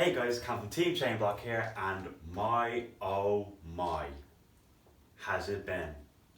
Hey guys, Cam from Team Chainblock here, and my oh my, has it been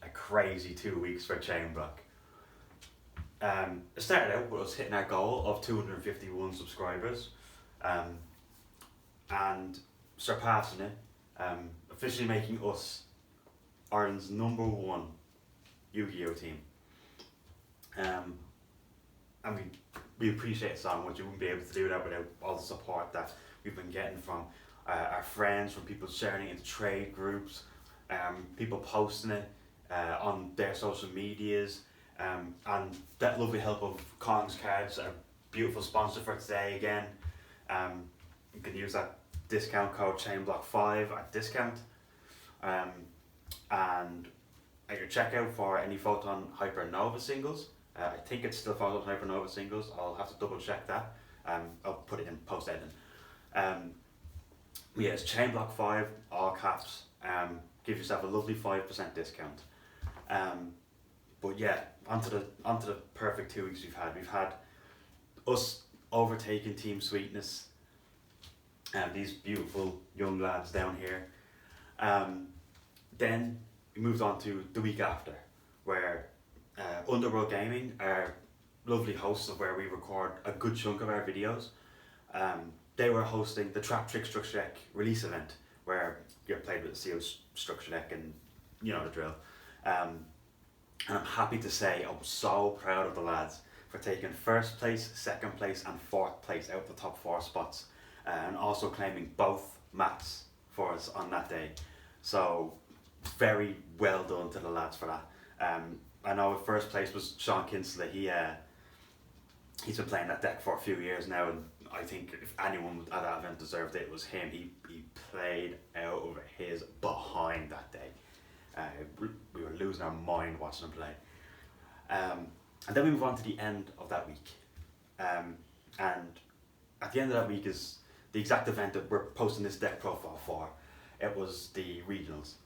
a crazy 2 weeks for Chainblock. It started out with us hitting our goal of 251 subscribers, and surpassing it, officially making us Ireland's #1 YuGiOh team. And we appreciate it so much. We wouldn't be able to do that without all the support that we've been getting from our friends, from people sharing it into trade groups, people posting it on their social medias, and that lovely help of Kong's Cards, a beautiful sponsor for today again. You can use that discount code Chainblock5 at discount, and at your checkout for any Photon Hypernova singles. I think it's still Photon Hypernova singles. I'll have to double check that. I'll put it in post editing. Yeah, it's Chainblock5, all caps. Give yourself a lovely 5% discount. But yeah, onto the perfect 2 weeks we've had. We've had us overtaking Team Sweetness, these beautiful young lads down here. Then we moved on to the week after, where UnderWorld Gaming, our lovely hosts of where we record a good chunk of our videos, they were hosting the Trap Trick Structure Deck release event, where you're played with the CO Structure Deck, and you know the drill. And I'm happy to say I'm so proud of the lads for taking first place, second place and fourth place out of the top 4 spots, and also claiming both mats for us on that day. So very well done to the lads for that. I know first place was Sean Kinsley. He's been playing that deck for a few years now, and I think if anyone at that event deserved it, it was him. He played out of his behind that day. We were losing our mind watching him play. And then we move on to the end of that week. And at the end of that week is the exact event that we're posting this deck profile for. It was the regionals.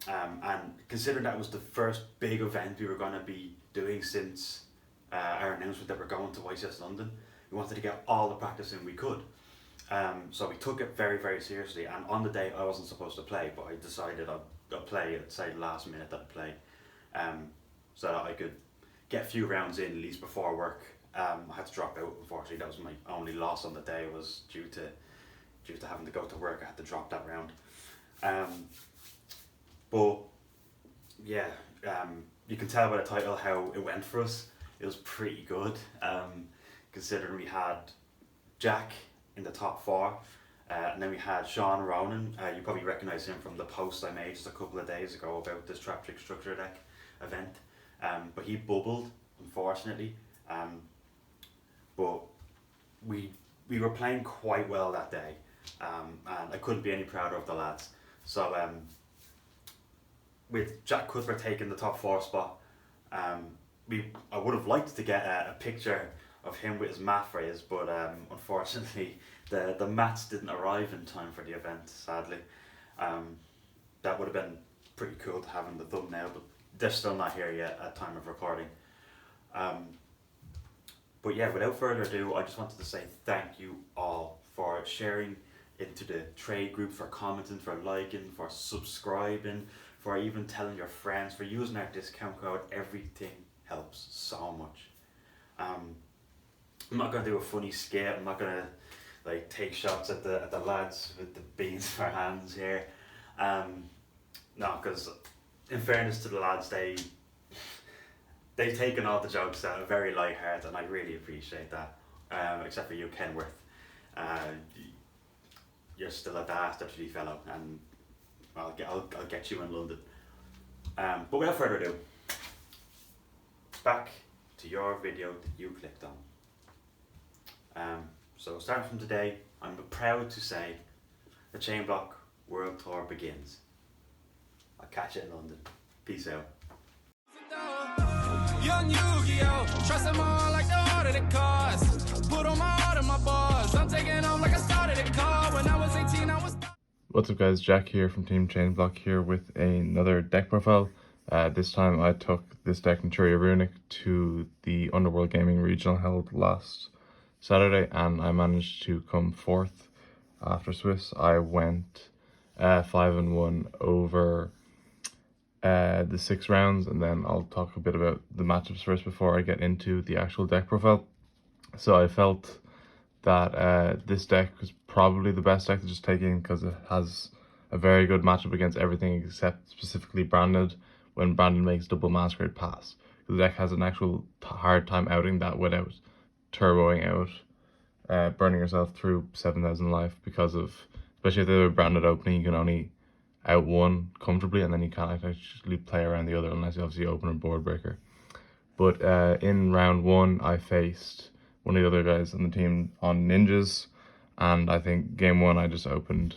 And considering that was the first big event we were going to be doing since our announcement that we're going to YCS London, we wanted to get all the practice in we could. So we took it very, very seriously, and on the day I wasn't supposed to play, but I decided I'd play at, say, last minute that I'd play, so that I could get a few rounds in at least before work. I had to drop out, unfortunately. That was my only loss on the day, was due to having to go to work. I had to drop that round. But yeah, you can tell by the title how it went for us. It was pretty good, considering we had Jack in the top 4, and then we had Sean Ronan. You probably recognise him from the post I made just a couple of days ago about this Trap Trick Structure Deck event. But he bubbled, unfortunately. But we were playing quite well that day, and I couldn't be any prouder of the lads. So with Jack Cuthbert taking the top 4 spot, I would have liked to get a picture of him with his mat phrase, but unfortunately the mats didn't arrive in time for the event, sadly. That would have been pretty cool to have in the thumbnail, but they're still not here yet at time of recording. But yeah, without further ado, I just wanted to say thank you all for sharing into the trade group, for commenting, for liking, for subscribing, for even telling your friends, for using our discount code. Everything helps so much. I'm not gonna do a funny skit. I'm not gonna like take shots at the lads with the beans for hands here. No, because in fairness to the lads, they've taken all the jokes out very light-hearted, and I really appreciate that. Except for you, Kenworth. You're still a dastardly fellow, and I'll get you in London. But without further ado, back to your video that you clicked on. So starting from today, I'm proud to say the Chainblock World Tour begins. I'll catch you in London. Peace out. Young YuGiOh, trust them all like the harder the cost. Put on my heart and my bars. I'm taking on like I started a car. When I was 18, I was... What's up guys, Jack here from Team Chainblock here with another deck profile. This time I took this deck Naturia Runick to the UnderWorld Gaming regional held last Saturday, and I managed to come 4th after Swiss. I went 5-1 over the 6 rounds, and then I'll talk a bit about the matchups first before I get into the actual deck profile. So I felt that this deck was probably the best deck to just take in because it has a very good matchup against everything except specifically Branded when Branded makes double Masquerade pass. The deck has an actual hard time outing that without turboing out, burning yourself through 7,000 life because of, especially if they're Branded opening, you can only out one comfortably and then you can't actually play around the other unless you obviously open a board breaker. But in round 1, I faced one of the other guys on the team on ninjas, and I think game 1 I just opened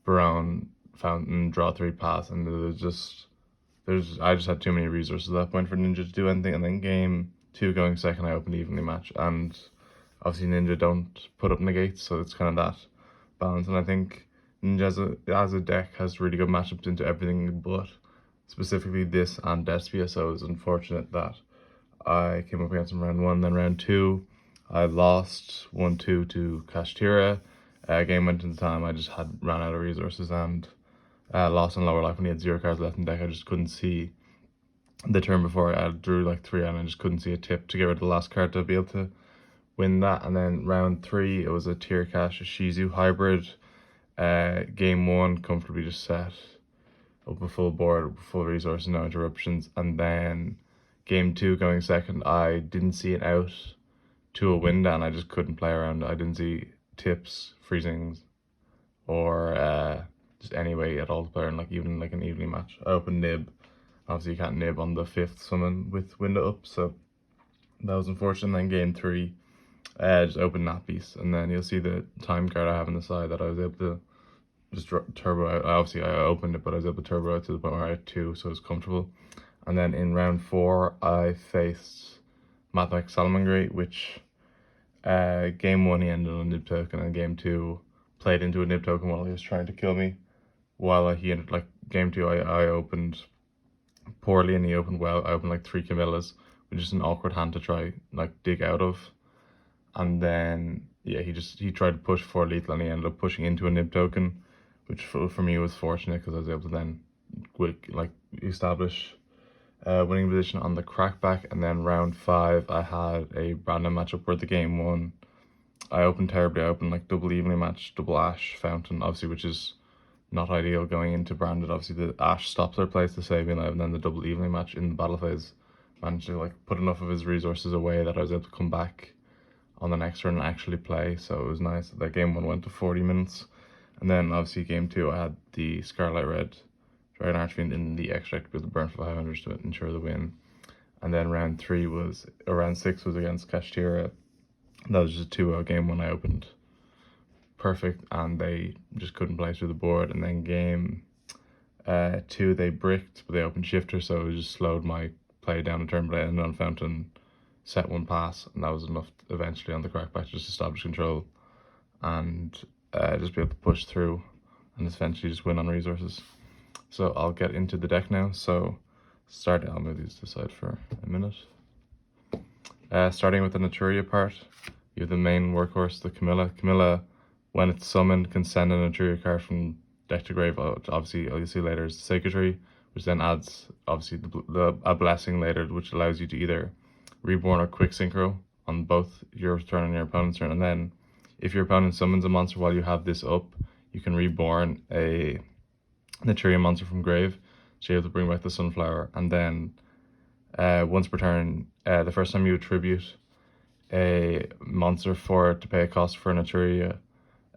Barone, Fountain, draw 3 pass, and I just had too many resources at that point for Ninja to do anything. And then game 2 going second, I opened evenly match, and obviously Ninja don't put up negates, so it's kind of that balance. And I think Ninja as a deck has really good matchups into everything, but specifically this and Despia, so it was unfortunate that I came up against him round 1. Then round 2, I lost 1-2 to Naturia. Game went into time, I just ran out of resources and lost on lower life when he had 0 cards left in deck. I just couldn't see the turn before I drew like 3 and I just couldn't see a tip to get rid of the last card to be able to win that. And then round 3, it was a tier cash, a Shizu hybrid. Game 1, comfortably just set up a full board, full resources, no interruptions. And then game 2 going second, I didn't see it out to a window and I just couldn't play around. I didn't see tips, freezings, or just any way at all to play around, like even like an evening match. I opened nib. Obviously you can't nib on the 5th summon with window up, so that was unfortunate. And then game 3, just opened that piece, and then you'll see the time card I have on the side that I was able to just turbo out. Obviously I opened it, but I was able to turbo out to the point where I had 2, so it was comfortable. And then in round 4, I faced Mathematic Salamangreat, which game 1 he ended on a nib token, and game 2 played into a nib token while he was trying to kill me. While he ended, like, game 2 I opened poorly and he opened well. I opened like 3 Camillas, which is an awkward hand to try like dig out of. And then yeah, he tried to push for lethal and he ended up pushing into a nib token, which for me was fortunate because I was able to then establish winning position on the crackback. And then round 5, I had a random matchup where the game 1 I opened terribly. I opened like double evenly match, double Ash Fountain, obviously, which is not ideal going into Branded. Obviously the Ash stops their plays to save me alive, and then the double evenly match in the battle phase managed to like put enough of his resources away that I was able to come back on the next turn and actually play. So it was nice that game 1 went to 40 minutes. And then obviously game 2 I had the Scarlet Red Dragon Archfiend in the extract with the burn for 500 to ensure the win. And then round 6 was against Kashtira. That was just a 2-0 game when I opened perfect and they just couldn't play through the board. And then game 2 they bricked, but they opened Shifter, so it just slowed my play down a turn. But I ended on Fountain, set 1 pass, and that was enough eventually on the crackback to just establish control and just be able to push through and eventually just win on resources. So I'll get into the deck now. So I'll move these to the side for a minute. Starting with the Naturia part, you have the main workhorse, the Camilla. Camilla, when it's summoned, can send a Naturia card from deck to grave. Obviously, you'll see later is the Sacred Tree, which then adds obviously a blessing later, which allows you to either reborn or quick synchro on both your turn and your opponent's turn. And then if your opponent summons a monster while you have this up, you can reborn a Naturia monster from grave, so you're able to bring back the Sunflower. And then once per turn, the first time you attribute a monster for it to pay a cost for a Naturia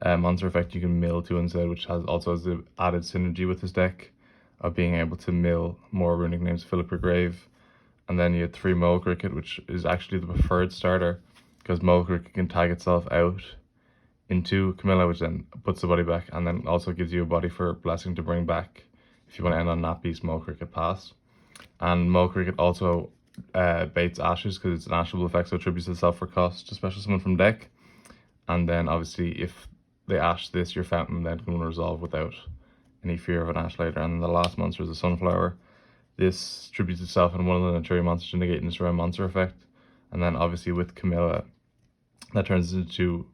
monster effect, you can mill 2 instead, which also has the added synergy with this deck of being able to mill more runic names, fill up your grave. And then you have 3 Mole Cricket, which is actually the preferred starter because Mole Cricket can tag itself out into Camilla, which then puts the body back, and then also gives you a body for blessing to bring back if you want to end on that piece. Mole Cricket pass. And Mole Cricket also baits Ashes because it's an ashable effect, so it attributes itself for cost to special summon from deck. And then obviously if they ash this, your Fountain then can resolve without any fear of an ash later. And then the last monster is the Sunflower. This attributes itself in one of the Naturia monsters to negate and destroy a monster effect. And then obviously with Camilla, that turns into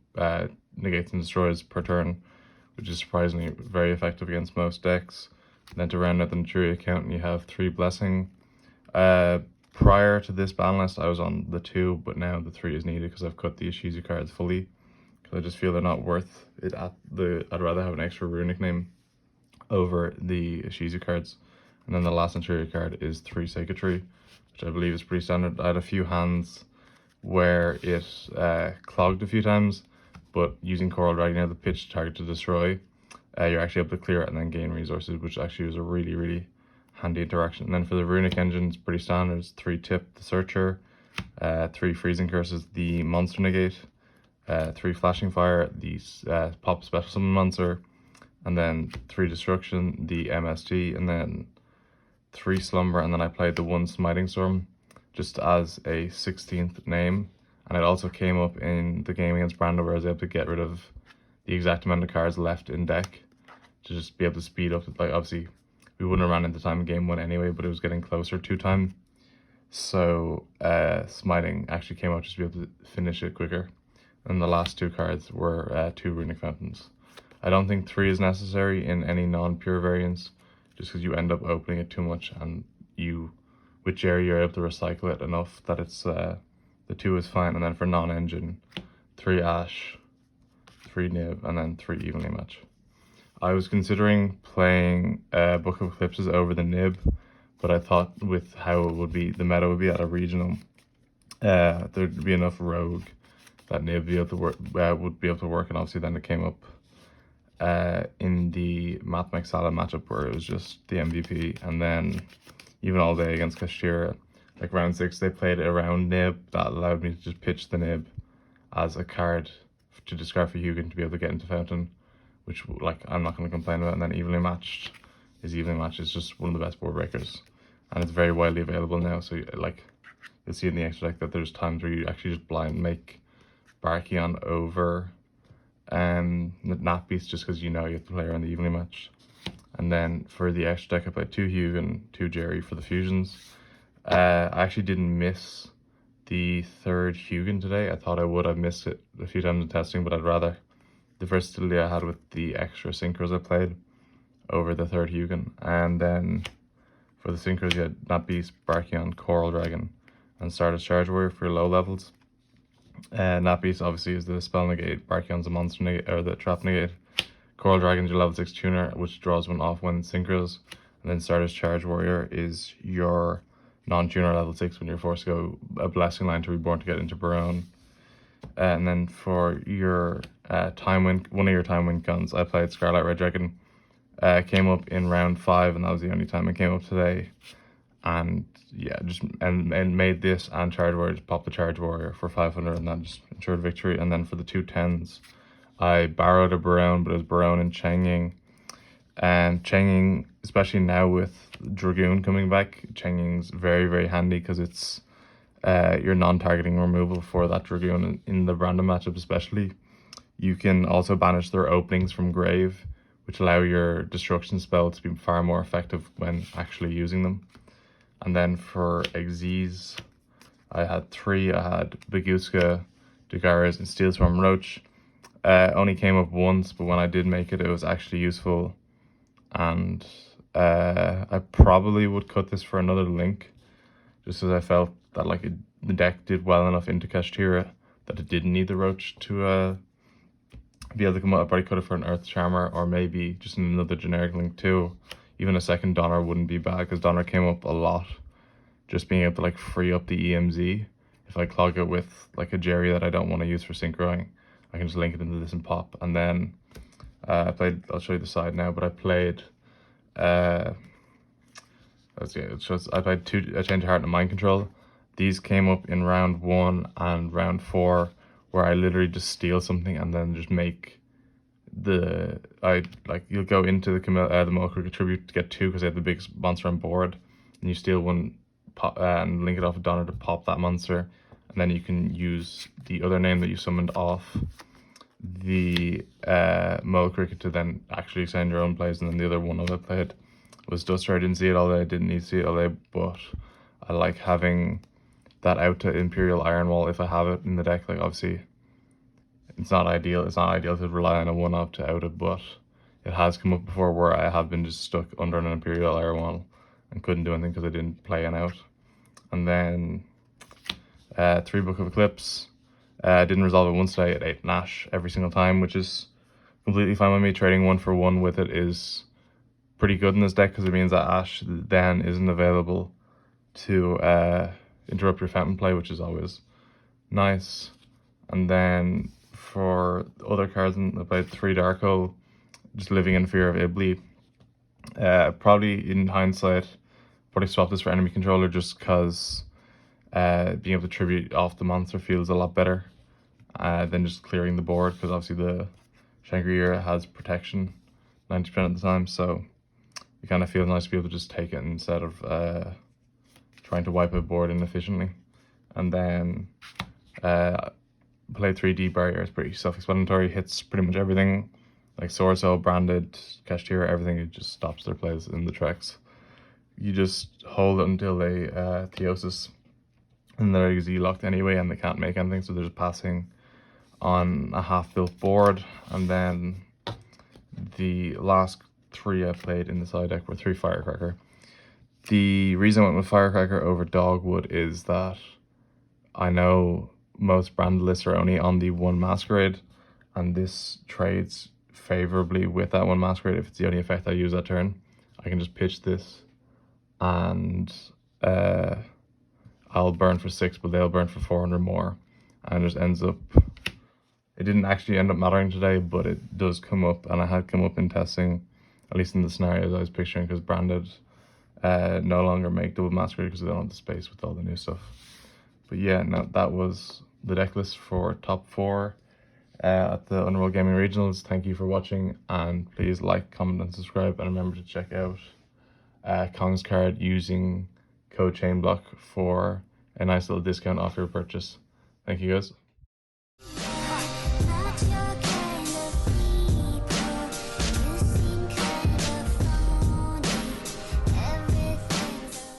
negates and destroys per turn, which is surprisingly very effective against most decks. And then to round out the Naturia count, you have 3 Blessing. Prior to this ban list, I was on the 2, but now the 3 is needed because I've cut the Ishizu cards fully. Because I just feel they're not worth it I'd rather have an extra Runick name over the Ishizu cards. And then the last Naturia card is 3 Tree, which I believe is pretty standard. I had a few hands where it clogged a few times, but using Coral Dragon, you have the pitch target to destroy, you're actually able to clear it and then gain resources, which actually was a really, really handy interaction. And then for the Runick engine, it's pretty standard. It's 3 Tip, the Searcher, 3 Freezing Curses, the Monster Negate, 3 Flashing Fire, the Pop Special Summon Monster, and then 3 Destruction, the MST, and then 3 Slumber, and then I played the 1 Smiting Storm just as a 16th name. And it also came up in the game against Brando where I was able to get rid of the exact amount of cards left in deck to just be able to speed up. Like, obviously, we wouldn't have ran into time in game 1 anyway, but it was getting closer to time. So Smiting actually came out just to be able to finish it quicker. And the last 2 cards were 2 Runick Fountains. I don't think 3 is necessary in any non-pure variants, just because you end up opening it too much, and with Jerry, you're able to recycle it enough that it's the 2 is fine. And then for non-engine, 3 Ash, 3 Nib, and then 3 Evenly Match. I was considering playing Book of Eclipses over the Nib, but I thought with how it would be, the meta would be at a regional, there'd be enough rogue that Nib would be able to work, and obviously then it came up in the Matt Salah matchup where it was just the MVP. And then even all day against Kashira, like round 6, they played around Nib. That allowed me to just pitch the Nib as a card to discard for Hugin to be able to get into Fountain, which, like, I'm not going to complain about. And then Evenly Match is just one of the best board breakers, and it's very widely available now. So like, you'll see in the extra deck that there's times where you actually just blind make Barkion over Nat Beast just because you have to play around the Evenly Match. And then for the extra deck, I played 2 Hugin, 2 Jerry for the fusions. I actually didn't miss the 3rd Hugin today. I thought I would. I've missed it a few times in testing, but I'd rather the versatility I had with the extra synchros I played over the 3rd Hugin. And then for the synchros, you had Nat Beast, Barkion, Coral Dragon, and Stardust Charge Warrior for low levels. Nat Beast obviously is the spell negate, Barkion's a monster negate, or the trap negate. Coral Dragon's your level 6 tuner, which draws 1 off when synchros. And then Stardust Charge Warrior is your non-tuner level 6 when you're forced to go a Blessing line to Reborn to get into Barone. And then for your one of your time win guns, I played Scarlet Red Dragon. Came up in round 5, and that was the only time it came up today. And yeah, and made this and Charge Warrior, just pop the Charge Warrior for 500, and that just ensured victory. And then for the 2 10s, I borrowed a Barone, but it was Barone and Changing. And Changing, especially now with Dragoon coming back, Changing's very, very handy because it's your non-targeting removal for that Dragoon in the random matchup especially. You can also banish their openings from Grave, which allow your destruction spell to be far more effective when actually using them. And then for Xyz, I had 3. I had Baguska, Dugaras, and Steel Swarm Roach. Only came up once, but when I did make it, it was actually useful. And I probably would cut this for another link, just as I felt that the deck did well enough into Kashtira that it didn't need the Roach to be able to come out. I'd probably cut it for an Earth Charmer, or maybe just another generic link too. Even a second Donner wouldn't be bad, because Donner came up a lot. Just being able to free up the EMZ. If I clog it with a Jerry that I don't want to use for synchroing, I can just link it into this and pop. And then I played, I'll show you the side now, but I played I played 2 A Change of Heart and Mind Control. These came up in round 1 and round 4, where I literally just steal something and then just make you'll go into the Moa Cricket Tribute to get 2 because they have the biggest monster on board, and you steal 1 and link it off of Donner to pop that monster, and then you can use the other name that you summoned off the Moa Cricket to then actually send your own plays. And then the other one I played was Duster. I didn't see it all day, I didn't need to see it all day, but I like having that out to Imperial Iron Wall if I have it in the deck. Obviously it's not ideal. It's not ideal to rely on a 1-off to out it, but it has come up before where I have been just stuck under an Imperial Iron Wall and couldn't do anything because I didn't play an out. And then 3 Book of Eclipse. I didn't resolve it once today at 8 Nash every single time, which is completely fine with me. Trading 1 for 1 with it is pretty good in this deck because it means that Ash then isn't available to interrupt your fountain play, which is always nice. And then for other cards, I played 3 Dark Hole, just living in fear of Ibli. Probably in hindsight, probably swap this for enemy controller just because being able to tribute off the monster feels a lot better than just clearing the board, because obviously the Shangri-La has protection 90% of the time, so it kind of feels nice to be able to just take it instead of trying to wipe a board inefficiently. And then play 3D Barrier is pretty self-explanatory, hits pretty much everything, like Sword Soul, Branded, Kashtira, everything. It just stops their plays in the tracks. You just hold it until they Theosis, and they're easily locked anyway, and they can't make anything, so they're just passing on a half-built board. And then the last 3 I played in the side deck were 3 Firecracker. The reason I went with Firecracker over Dogwood is that I know most brand lists are only on the 1 Masquerade, and this trades favorably with that 1 Masquerade. If it's the only effect I use that turn, I can just pitch this, and I'll burn for 6, but they'll burn for 400 more, and it just ends up. It didn't actually end up mattering today, but it does come up, and it had come up in testing, at least in the scenarios I was picturing, because Branded no longer make double Masquerade because they don't have the space with all the new stuff. But yeah, no, that was the deck list for top 4 at the UnderWorld Gaming Regionals. Thank you for watching, and please like, comment, and subscribe, and remember to check out Kong's card using code CHAINBLOCK for a nice little discount off your purchase. Thank you guys.